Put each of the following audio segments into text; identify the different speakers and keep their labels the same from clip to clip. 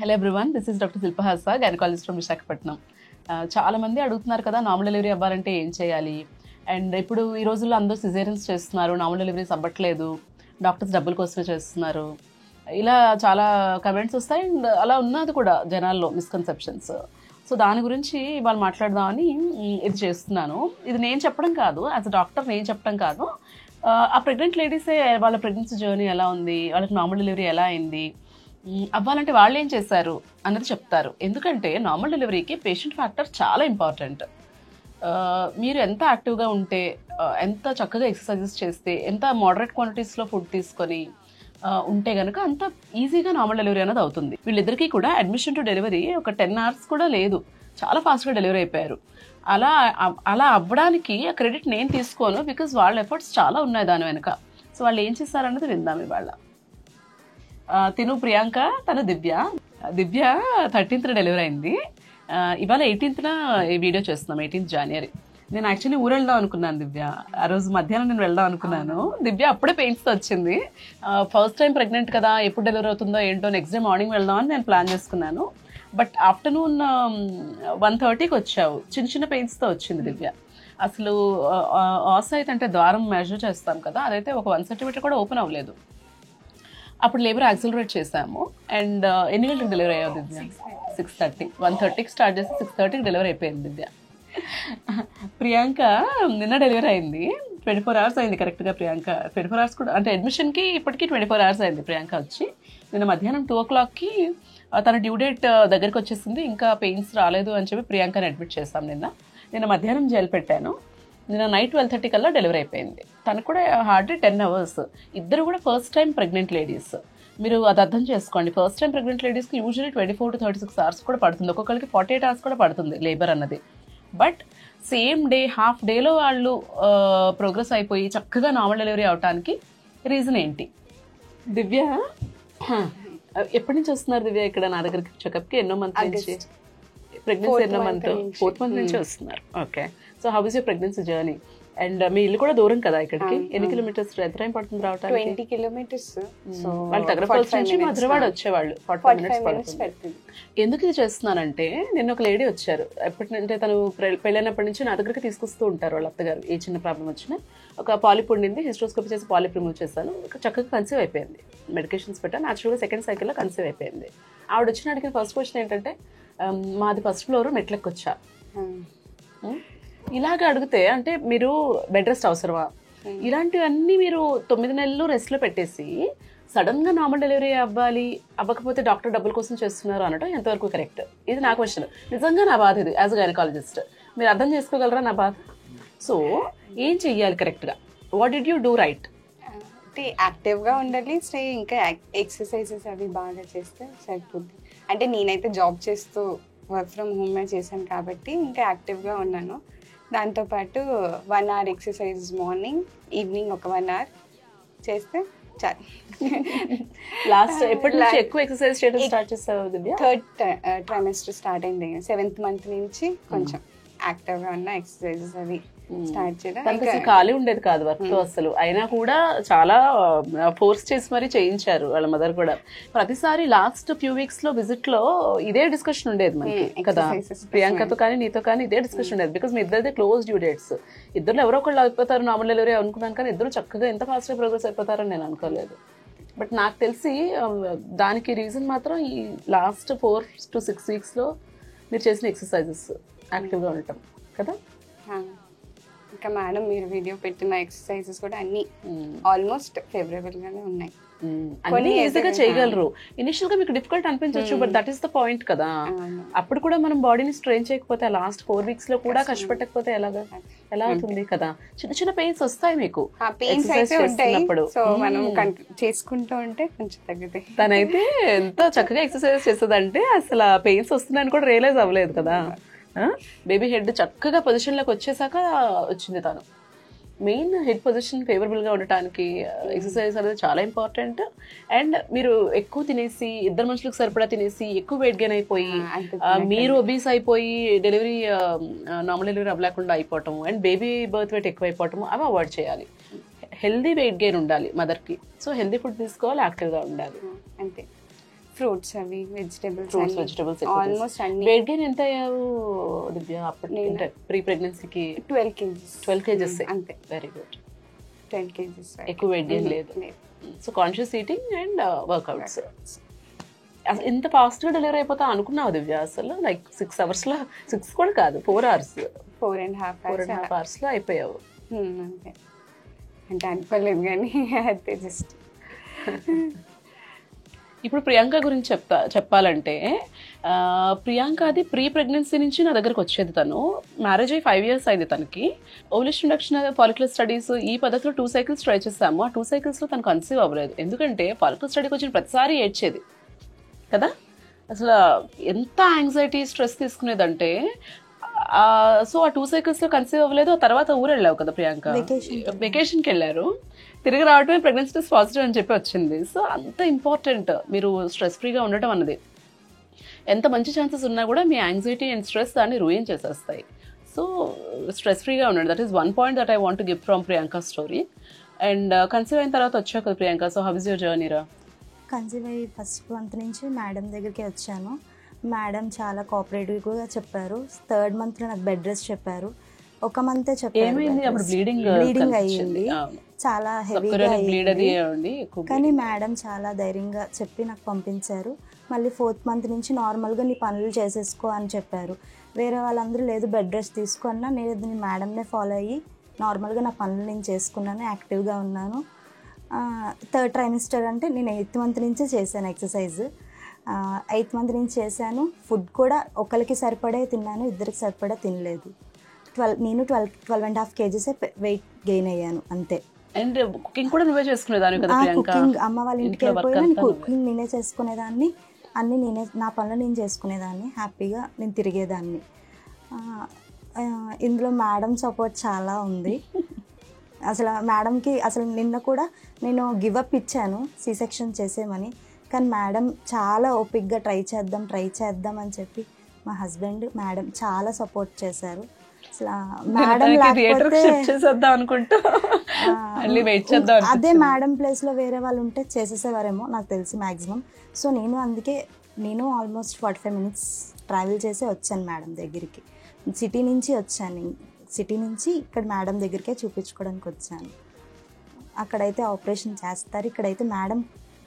Speaker 1: Hello everyone, this is doctor Shilpa Hasa, gynaecologist from Visakhapatnam. చాలా మంది అడుగుతున్నారు కదా నార్మల్ డెలివరీ అవ్వాలంటే ఏం చేయాలి. అండ్ ఇప్పుడు ఈ రోజుల్లో అందరూ సిజేరియన్స్ చేస్తున్నారు, నార్మల్ డెలివరీస్ అవ్వట్లేదు, డాక్టర్స్ డబ్బుల కోసమే చేస్తున్నారు, ఇలా చాలా కమెంట్స్ వస్తాయి. అండ్ అలా ఉన్నది కూడా జనాల్లో మిస్కన్సెప్షన్స్. సో దాని గురించి ఇవాళ మాట్లాడదామని ఇది చేస్తున్నాను. ఇది నేను చెప్పడం కాదు, యాజ్ అ డాక్టర్ నేను చెప్పడం కాదు, ఆ ప్రెగ్నెంట్ లేడీసే వాళ్ళ ప్రెగ్నెన్సీ జర్నీ ఎలా ఉంది, వాళ్ళకి నార్మల్ డెలివరీ ఎలా అయింది, అవ్వాలంటే వాళ్ళు ఏం చేశారు అన్నది చెప్తారు. ఎందుకంటే నార్మల్ డెలివరీకి పేషెంట్ ఫ్యాక్టర్ చాలా ఇంపార్టెంట్. మీరు ఎంత యాక్టివ్గా ఉంటే, ఎంత చక్కగా ఎక్సర్సైజెస్ చేస్తే, ఎంత మోడరేట్ క్వాంటిటీస్లో ఫుడ్ తీసుకొని ఉంటే కనుక అంత ఈజీగా నార్మల్ డెలివరీ అనేది అవుతుంది. వీళ్ళిద్దరికీ కూడా అడ్మిషన్ టు డెలివరీ ఒక 10 hours కూడా లేదు, చాలా ఫాస్ట్గా డెలివరీ అయిపోయారు. అలా అవ్వడానికి క్రెడిట్ నేను తీసుకోను, బికాజ్ వాళ్ళ ఎఫర్ట్స్ చాలా ఉన్నాయి దాని వెనుక. సో వాళ్ళు ఏం చేశారన్నది విందాం ఇవాళ. తిను ప్రియాంక, తను దివ్య. 13th డెలివరీ అయింది. ఇవాళ 18th ఈ వీడియో చేస్తున్నాం, 18th January. నేను యాక్చువల్లీ ఊరు వెళ్దాం అనుకున్నాను దివ్య, ఆ రోజు మధ్యాహ్నం నేను వెళ్దాం అనుకున్నాను. దివ్య అప్పుడే పెయిన్స్తో వచ్చింది. ఫస్ట్ టైం ప్రెగ్నెంట్ కదా, ఎప్పుడు డెలివరీ అవుతుందో ఏంటో, నెక్స్ట్ డే మార్నింగ్ వెళ్దాం అని నేను ప్లాన్ చేసుకున్నాను. బట్ ఆఫ్టర్నూన్ 1:30కి వచ్చావు, చిన్న చిన్న పెయిన్స్తో వచ్చింది దివ్య. అసలు ఆసైట్ అంటే ద్వారం మెజర్ చేస్తాం కదా, అదైతే ఒక 1 centimeter కూడా ఓపెన్ అవ్వలేదు. అప్పుడు లేబర్ యాక్సిలరేట్ చేసాము. అండ్ ఎన్ని గంటలకు డెలివరీ అయ్యావు దివ్య? 6:30. 1:30కి స్టార్ట్ చేసి 6:30కి డెలివరీ అయిపోయింది దివ్య. ప్రియాంక నిన్న డెలివరీ అయింది. 24 hours అయింది కరెక్ట్గా ప్రియాంక. 24 hours కూడా అంటే అడ్మిషన్కి ఇప్పటికీ 24 hours అయింది ప్రియాంక వచ్చి. నిన్న మధ్యాహ్నం 2 o'clockకి తన డ్యూ డేట్ దగ్గరికి వచ్చేసింది. ఇంకా పెయిన్స్ రాలేదు అని చెప్పి ప్రియాంకని అడ్మిట్ చేస్తాం. నిన్న మధ్యాహ్నం జైలు పెట్టాను. నిన్న నైట్ 12:30 కల్లా డెలివరీ అయిపోయింది. తనకు కూడా హార్డ్లీ 10 hours. ఇద్దరు కూడా ఫస్ట్ టైం ప్రెగ్నెంట్ లేడీస్. మీరు అది అర్థం చేసుకోండి. ఫస్ట్ టైం ప్రెగ్నెంట్ లేడీస్కి యూజువల్లీ 24 to 36 hours కూడా పడుతుంది, ఒక్కొక్కరికి 48 hours కూడా పడుతుంది లేబర్ అన్నది. బట్ సేమ్ డే, హాఫ్ డేలో వాళ్ళు ప్రోగ్రెస్ అయిపోయి చక్కగా నార్మల్ డెలివరీ అవడానికి రీజన్ ఏంటి? దివ్య ఎప్పటి నుంచి వస్తున్నారు దివ్య ఇక్కడ నా దగ్గరికి చెకప్కి? ఎన్నో మంత్ నుంచి ప్రెగ్నెన్సీ? ఎన్నో మంత్? 4th month నుంచి వస్తున్నారు. Okay. So how is your pregnancy journey? And మీ ఇల్లు కూడా దూరం కదా ఇక్కడికి, ఎన్ని కిలోమీటర్స్, ఎంత టైం పడుతుంది రావడానికి?
Speaker 2: 20 kilometers. సో
Speaker 1: వాళ్ళు తగ్గరపల్లి నుంచి మధురవాడ వచ్చేవాళ్ళు 45 minutes పడుతుంది. ఎందుకు ఇది చేస్తున్నానంటే, నిన్న ఒక లేడీ వచ్చారు. ఎప్పటికంటే తను పెళ్ళైనప్పటి నుంచి నా దగ్గరికి తీసుకొస్తూ ఉంటారు వాళ్ళ అత్తగారు. ఏ చిన్న ప్రాబ్లం వచ్చినా ఒక పాలిప్ ఉండింది, హిస్ట్రోస్కోపీ చేసి పాలిప్ రిమూవ్ చేశాను, చక్కగా కన్సీవ్ అయిపోయింది. మెడికేషన్స్ పెట్టాను, న్యాచురల్గా సెకండ్ సైకిల్లో కన్సీవ్ అయిపోయింది. ఆవిడ వచ్చిన అడిగిన ఫస్ట్ క్వశ్చన్ ఏంటంటే, మాది ఫస్ట్ ఫ్లోర్ మెట్లెక్కి వచ్చా. ఇలాగ అడిగితే అంటే మీరు బెడ్ రెస్ట్ అవసరమా? ఇలాంటివన్నీ మీరు 9 నెలలు రెస్ట్లో పెట్టేసి సడన్ గా నార్మల్ డెలివరీ అవ్వకపోతే డాక్టర్ డబ్బుల కోసం చేస్తున్నారు అనడం ఎంతవరకు కరెక్ట్? ఇది నా క్వశ్చన్. నిజంగా నా బాధ ఇది యాజ్ గైనకాలజిస్ట్. మీరు అర్థం చేసుకోగలరా నా బాధ? సో ఏం చెయ్యాలి కరెక్ట్గా? What did you do right?
Speaker 2: అంటే యాక్టివ్గా ఉండాలి, ఇంకా ఎక్సర్సైజెస్ అవి బాగా చేస్తే సరిపోద్ది. అంటే నేనైతే జాబ్ చేస్తూ వర్క్ ఫ్రమ్ హోమ్ చేశాను కాబట్టి ఇంకా యాక్టివ్గా ఉన్నాను. దాంతోపాటు 1 hour ఎక్సర్సైజ్ మార్నింగ్, ఈవినింగ్ ఒక 1 hour చేస్తే చాలు.
Speaker 1: లాస్ట్ ఎప్పటి నుంచి ఎక్కువ ఎక్సర్సైజ్ చేయడం స్టార్ట్ చేస్తావు దివ్య?
Speaker 2: 3rd trimester స్టార్ట్ అయింది. 7th month నుంచి కొంచెం యాక్టివ్గా ఉన్న ఎక్సర్సైజెస్ అవి స్టార్ట్ చేయడం.
Speaker 1: అసలు ఖాళీ ఉండేది కాదు వర్క్ తో అసలు. అయినా కూడా చాలా ఫోర్స్ చేసి మరీ చేయించారు వాళ్ళ మదర్ కూడా. ప్రతిసారి లాస్ట్ ఫ్యూ వీక్స్ లో విజిట్ లో ఇదే డిస్కషన్ ఉండేది మనకి కదా, ప్రియాంకతో కానీ నీతో కానీ ఇదే డిస్కషన్ ఉండేది. బికాస్ మీ ఇద్దరిదే క్లోజ్ డ్యూ డేట్స్. ఇద్దరు ఎవరో ఒకళ్ళు అయిపోతారు నార్మల్ డెలివరీ అనుకున్నాను, కానీ ఇద్దరు చక్కగా ఎంత ఫాస్ట్ గా ప్రోగ్రెస్ అయిపోతారని నేను అనుకోలేదు. బట్ నాకు తెలిసి దానికి రీజన్ మాత్రం ఈ లాస్ట్ 4 to 6 weeks లో మీరు చేసిన ఎక్సర్సైజెస్, యాక్టివ్గా ఉండటం కదా.
Speaker 2: ఇంకా మేడం మీరు వీడియో పెట్టిన ఎక్సర్సైజెస్ కూడా అన్ని ఆల్మోస్ట్ ఫేవరబుల్ గానే ఉన్నాయి.
Speaker 1: కొన్ని ఈజీగా చేయగలరు. ఇనిషియల్ గా మీకు డిఫికల్ట్ అనిపించవచ్చు, but that is the point కదా. అప్పుడు కూడా మనం బాడీని స్ట్రెయిన్ చేయకపోతే, లాస్ట్ 4 weeks లో కూడా కష్టపడకపోతే ఎలా అవుతుంది కదా. చిన్న చిన్న పెయిన్స్ వస్తాయి మీకు,
Speaker 2: పెయిన్స్ అయితే ఉంటాయి. సో మనం చేసుకుంటూ ఉంటే కొంచెం తగ్గుతాయి.
Speaker 1: తనైతే ఎంత చక్కగా ఎక్సర్సైజ్ చేస్తుందంటే అసలు పెయిన్స్ వస్తుందని కూడా రియలైజ్ అవ్వలేదు కదా. బేబీ హెడ్ చక్కగా పొజిషన్లోకి వచ్చేసాక వచ్చింది తను. మెయిన్ హెడ్ పొజిషన్ ఫేవరబుల్గా ఉండటానికి ఎక్సర్సైజ్ అనేది చాలా ఇంపార్టెంట్. అండ్ మీరు ఎక్కువ తినేసి, ఇద్దరు మనుషులకు సరిపడా తినేసి ఎక్కువ వెయిట్ గెయిన్ అయిపోయి మీరు ఒబీస్ అయిపోయి డెలివరీ నార్మల్ డెలివరీ అవ్వలేకుండా అయిపోవటము, అండ్ బేబీ బర్త్ వెయిట్ ఎక్కువ అయిపోవటము అవి అవాయిడ్ చేయాలి. హెల్దీ వెయిట్ గెయిన్ ఉండాలి మదర్కి. సో హెల్దీ ఫుడ్ తీసుకోవాలి, యాక్టివ్గా ఉండాలి,
Speaker 2: అంతే. ఫ్రూట్స్ అవి వెజిటేబుల్స్
Speaker 1: వెజిటబుల్స్
Speaker 2: ఆల్మోస్ట్ అన్ని.
Speaker 1: వెయిట్ గెయిన్ ఎంత అయ్యావు దివ్య అప్పటి ప్రీ ప్రెగ్నెన్సీకి?
Speaker 2: 12 kgs.
Speaker 1: 12 kgs
Speaker 2: అంతే.
Speaker 1: Very good.
Speaker 2: 12 kgs.
Speaker 1: ఎక్కువ వెయిట్ గెయిన్ లేదు. So conscious eating and workouts. అసలు ఇంత ఫాస్ట్గా డెలివరీ అయిపోతా అనుకున్నావు దివ్య అసలు? లైక్ 6 hours-లో, 6 కూడా కాదు 4 hours, 4.5 hours-లో అయిపోయావు.
Speaker 2: అంతే అంటే అనుకోలేదు కానీ అయితే జస్ట్.
Speaker 1: ఇప్పుడు ప్రియాంక గురించి చెప్పాలంటే ప్రియాంక అది ప్రీ ప్రెగ్నెన్సీ నుంచి నా దగ్గరకు వచ్చేది. తను మ్యారేజ్ అయ్యి 5 years అయింది తనకి. ఓవులేషన్ ఇండక్షన్ ఫాలిక్యులర్ స్టడీస్ ఈ పద్ధతిలో 2 cycles ట్రై చేసాము. ఆ 2 cycles-లో తను కన్సీవ్ అవ్వలేదు. ఎందుకంటే ఫాలిక్యులర్ స్టడీకి వచ్చిన ప్రతిసారి ఏడ్చేది కదా. అసలు ఎంత యాంగ్జైటీ స్ట్రెస్ తీసుకునేదంటే సో ఆ 2 cycles-లో కన్సీవ్ అవ్వలేదు. ఆ తర్వాత ఊరు వెళ్ళావు కదా ప్రియాంక, వెకేషన్కి వెళ్ళారు. తిరిగి రావడమే ప్రెగ్నెన్సీ టెస్ట్ పాజిటివ్ అని చెప్పి వచ్చింది. సో అంత ఇంపార్టెంట్ మీరు స్ట్రెస్ ఫ్రీగా ఉండటం అన్నది. ఎంత మంచి ఛాన్సెస్ ఉన్నా కూడా మీ యాంగ్జైటీ అండ్ స్ట్రెస్ దాన్ని రూయిన్ చేసేస్తాయి. సో స్ట్రెస్ ఫ్రీగా ఉండండి. That is one point that I want to give from Priyanka story. And conceive అయిన తర్వాత వచ్చావు కదా Priyanka, so how is your journey రా?
Speaker 3: కన్సీవ్ అయ్యి ఫస్ట్ మంత్ నుంచి మేడం దగ్గరికి వచ్చాను. మేడం చాలా కోఆపరేటివ్గా చెప్పారు. 3rd month నాకు బెడ్ రెస్ట్ చెప్పారు. 1 month చెప్పారు. బ్లీడింగ్ అయ్యింది, చాలా హెవీగా అయ్యింది. కానీ మేడం చాలా ధైర్యంగా చెప్పి నాకు పంపించారు. మళ్ళీ 4th month నుంచి నార్మల్గా నీ పనులు చేసేసుకో అని చెప్పారు. వేరే వాళ్ళందరూ లేదు బెడ్ రెస్ట్ తీసుకున్నా, నేను మేడంనే ఫాలో అయ్యి నార్మల్గా నా పనులు నేను చేసుకున్నాను, యాక్టివ్గా ఉన్నాను. 3rd trimester అంటే నేను 8th month నుంచే చేశాను ఎక్సర్సైజ్. 8th month నుంచి చేశాను. ఫుడ్ కూడా ఒకరికి సరిపడే తిన్నాను, ఇద్దరికి సరిపడా తినలేదు. నేను 12.5 kgs వెయిట్ గెయిన్ అయ్యాను అంతే.
Speaker 1: అండ్ కుకింగ్ కూడా నువ్వే చేసుకునేదాన్ని కదా ప్రియాంక?
Speaker 3: కుకింగ్ అమ్మ వాళ్ళ ఇంటికి వెళ్ళిపోయినా కుకింగ్ నేనే చేసుకునేదాన్ని. అన్నీ నేనే, నా పనులు నేను చేసుకునేదాన్ని. హ్యాపీగా నేను తిరిగేదాన్ని. ఇందులో మేడం సపోర్ట్ చాలా ఉంది. అసలు మేడంకి అసలు నిన్న కూడా నేను గివప్ ఇచ్చాను సి సెక్షన్ చేసేమని. కానీ మేడం చాలా ఓపిక్గా ట్రై చేద్దాం అని చెప్పి మా హస్బెండ్ మేడం చాలా సపోర్ట్ చేశారు. అసలు మేడం లేకపోతే అదే మేడం ప్లేస్లో వేరే వాళ్ళు ఉంటే చేసేసేవారేమో నాకు తెలిసి మ్యాక్సిమం. సో నేను ఆల్మోస్ట్ 45 minutes ట్రావెల్ చేసి వచ్చాను మేడం దగ్గరికి. సిటీ నుంచి వచ్చాను. సిటీ నుంచి ఇక్కడ మేడం దగ్గరికే చూపించుకోవడానికి వచ్చాను. అక్కడైతే ఆపరేషన్ చేస్తారు, ఇక్కడైతే మేడం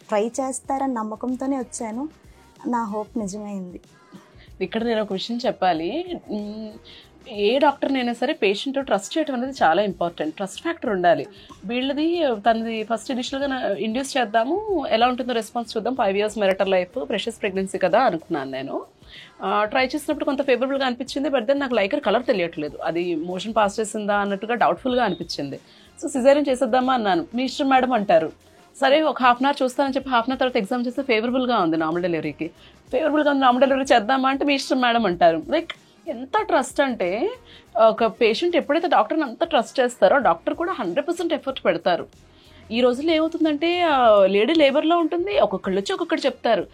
Speaker 3: ట్రై చేస్తారని నమ్మకంతోనే వచ్చాను. నా హోప్ నిజమైంది.
Speaker 1: ఇక్కడ నేను ఒక విషయం చెప్పాలి. ఏ డాక్టర్నైనా సరే పేషెంట్ ట్రస్ట్ చేయడం అనేది చాలా ఇంపార్టెంట్. ట్రస్ట్ ఫ్యాక్టర్ ఉండాలి. వీళ్ళది తనది ఫస్ట్ ఇనిషియల్గా ఇండ్యూస్ చేద్దాము, ఎలా ఉంటుందో రెస్పాన్స్ చూద్దాం, 5 years marital life, precious pregnancy కదా అనుకున్నాను నేను. ట్రై చేసినప్పుడు కొంత ఫేవరబుల్గా అనిపించింది. బట్ దెన్ నాకు లైకర్ కలర్ తెలియట్లేదు, అది మోషన్ పాస్ చేసిందా అన్నట్టుగా డౌట్ఫుల్గా అనిపించింది. సో సిజేరియన్ చేసేద్దామా అన్నాను. మీ ఇష్టం మేడం అంటారు. సరే ఒక 1/2 hour చూస్తానని చెప్పి 1/2 hour తర్వాత ఎగ్జామ్ చేస్తే ఫేవరబుల్గా ఉంది నార్మల్ డెలివరీకి. ఫేవరబుల్గా ఉంది, నార్మల్ డెలివరీ చేద్దామా అంటే మీ ఇష్టం మేడం అంటారు. లైక్ ఎంత ట్రస్ట్ అంటే ఒక పేషెంట్ ఎప్పుడైతే డాక్టర్ని అంత ట్రస్ట్ చేస్తారో డాక్టర్ కూడా 100% ఎఫర్ట్ పెడతారు. ఈ రోజుల్లో ఏమవుతుందంటే లేడీ లేబర్లో ఉంటుంది, ఒక్కొక్కళ్ళు వచ్చి ఒక్కొక్కటి చెప్తారు.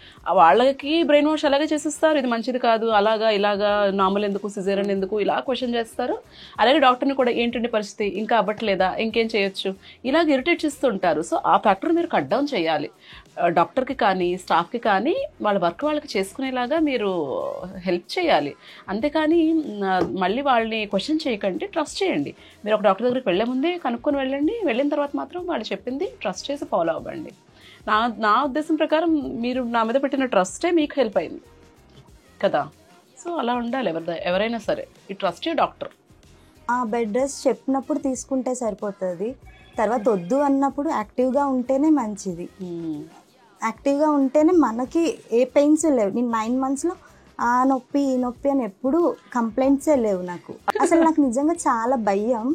Speaker 1: వాళ్ళకి బ్రెయిన్ వాష్ అలాగే చేసేస్తారు, ఇది మంచిది కాదు, అలాగా ఇలాగా, నార్మల్ ఎందుకు, సిజేరియన్ ఎందుకు, ఇలా క్వశ్చన్ చేస్తారు. అలాగే డాక్టర్ని కూడా ఏంటంటే పరిస్థితి, ఇంకా అవ్వట్లేదా, ఇంకేం చేయొచ్చు, ఇలాగ ఇరిటేట్ చేస్తూ ఉంటారు. సో ఆ ఫ్యాక్టర్ మీరు కట్ డౌన్ చేయాలి. డాక్టర్కి కానీ స్టాఫ్కి కానీ వాళ్ళ వర్క్ వాళ్ళకి చేసుకునేలాగా మీరు హెల్ప్ చేయాలి. అంతేకాని మళ్ళీ వాళ్ళని క్వశ్చన్ చేయకండి, ట్రస్ట్ చేయండి. మీరు ఒక డాక్టర్ దగ్గరికి వెళ్ళే ముందే కనుక్కొని వెళ్ళండి. వెళ్ళిన తర్వాత మాత్రం వాళ్ళు చెప్పింది ట్రస్ట్ చేసి ఫాలో అవ్వండి. నా ఉద్దేశం ప్రకారం మీరు నా మీద పెట్టిన ట్రస్టే మీకు హెల్ప్ అయింది కదా. సో అలా ఉండాలి ఎవరైనా సరే. ఈ ట్రస్ట్ డాక్టర్.
Speaker 3: ఆ బెడ్ రెస్ట్ చెప్పినప్పుడు తీసుకుంటే సరిపోతుంది. తర్వాత వద్దు అన్నప్పుడు యాక్టివ్గా ఉంటేనే మంచిది. యాక్టివ్గా ఉంటేనే మనకి ఏ పెయిన్స్ లేవు. నేను 9 monthsలో ఆ నొప్పి ఈ నొప్పి అని ఎప్పుడు కంప్లైంట్సే లేవు నాకు. అసలు నాకు నిజంగా చాలా భయం.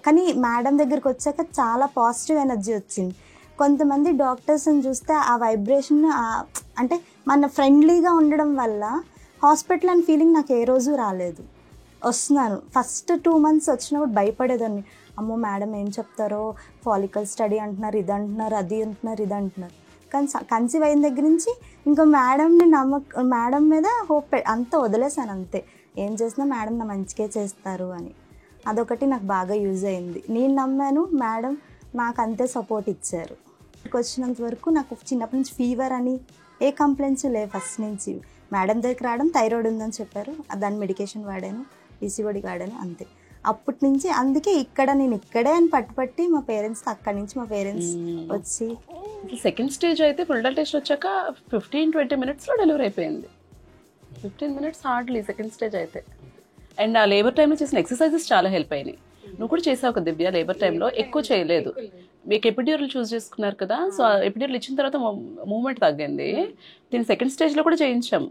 Speaker 3: కానీ మేడం దగ్గరికి వచ్చాక చాలా పాజిటివ్ ఎనర్జీ వచ్చింది. కొంతమంది డాక్టర్స్ని చూస్తే ఆ వైబ్రేషన్ అంటే మన ఫ్రెండ్లీగా ఉండడం వల్ల హాస్పిటల్ అని ఫీలింగ్ నాకు ఏ రోజు రాలేదు. వస్తున్నాను. ఫస్ట్ 2 months వచ్చినప్పుడు భయపడేదాన్ని. అమ్మో మేడం ఏం చెప్తారో, ఫాలికల్ స్టడీ అంటున్నారు, ఇది అంటున్నారు, అది అంటున్నారు, ఇది అంటున్నారు. కానీ కన్సీవ్ అయిన దగ్గర నుంచి ఇంకా మేడం మీద హోప్ అంతా వదిలేసాను అంతే. ఏం చేసినా మేడం నా మంచిగా చేస్తారు అని. అదొకటి నాకు బాగా యూజ్ అయింది. నేను నమ్మాను, మేడం నాకు అంతే సపోర్ట్ ఇచ్చారు. వచ్చినంత వరకు నాకు చిన్నప్పటి నుంచి ఫీవర్ అని ఏ కంప్లైంట్స్ లేవు ఫస్ట్ నుంచి. మేడం దగ్గరికి రావడం, థైరాయిడ్ ఉందని చెప్పారు, దాని మెడికేషన్ వాడాను, పీసీఓడి వాడాను, అంతే. అప్పటి నుంచి అందుకే నేను ఇక్కడే అని పట్టుపట్టి మా పేరెంట్స్, అక్కడి నుంచి మా పేరెంట్స్ వచ్చి
Speaker 1: సెకండ్ స్టేజ్ అయితే ఫుల్ టెస్ట్ వచ్చాక 15-20 minutesలో డెలివరీ అయిపోయింది. 15 minutes హార్డ్లీ సెకండ్ స్టేజ్ అయితే. అండ్ ఆ లేబర్ టైంలో చేసిన ఎక్సర్సైజెస్ చాలా హెల్ప్ అయినాయి. నువ్వు కూడా చేసావు కదా దివ్య, లేబర్ టైంలో ఎక్కువ చేయలేదు. మీకు ఎపిడ్యూరల్ చూస్ చేసుకున్నారు కదా, సో ఎపిడ్యూరల్ ఇచ్చిన తర్వాత మూవ్మెంట్ తగ్గింది. దీన్ని సెకండ్ స్టేజ్లో కూడా చేయించాం,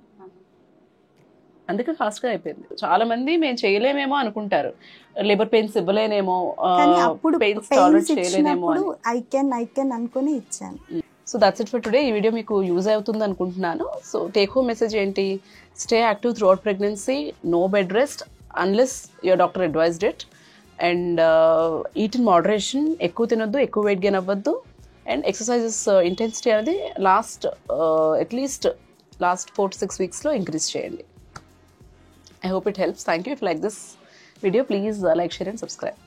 Speaker 1: అందుకే ఫాస్ట్గా అయిపోయింది. చాలా మంది మేము చేయలేమేమో అనుకుంటారు, లేబర్ పెయిన్స్ ఇవ్వలేనేమో, పెయిన్స్ టాలరేట్ చేయలేనేమో.
Speaker 3: ఐ కెన్ అనుకుని ఇచ్చాను.
Speaker 1: So that's it for today. ఈ వీడియో మీకు యూజ్ అవుతుంది అనుకుంటున్నాను. సో టేక్ హోమ్ మెసేజ్ ఏంటి? Stay active throughout pregnancy, no bed rest unless your doctor advised it, and eat in moderation, ఎక్కువ తినొద్దు, ఎక్కువ వెయిట్ గెయిన్ అవ్వద్దు, అండ్ ఎక్సర్సైజెస్ ఇంటెన్సిటీ అనేది అట్లీస్ట్ లాస్ట్ 4 to 6 weeksలో ఇంక్రీజ్ చేయండి. I hope it helps. Thank you. If you like this video, please like, share and subscribe.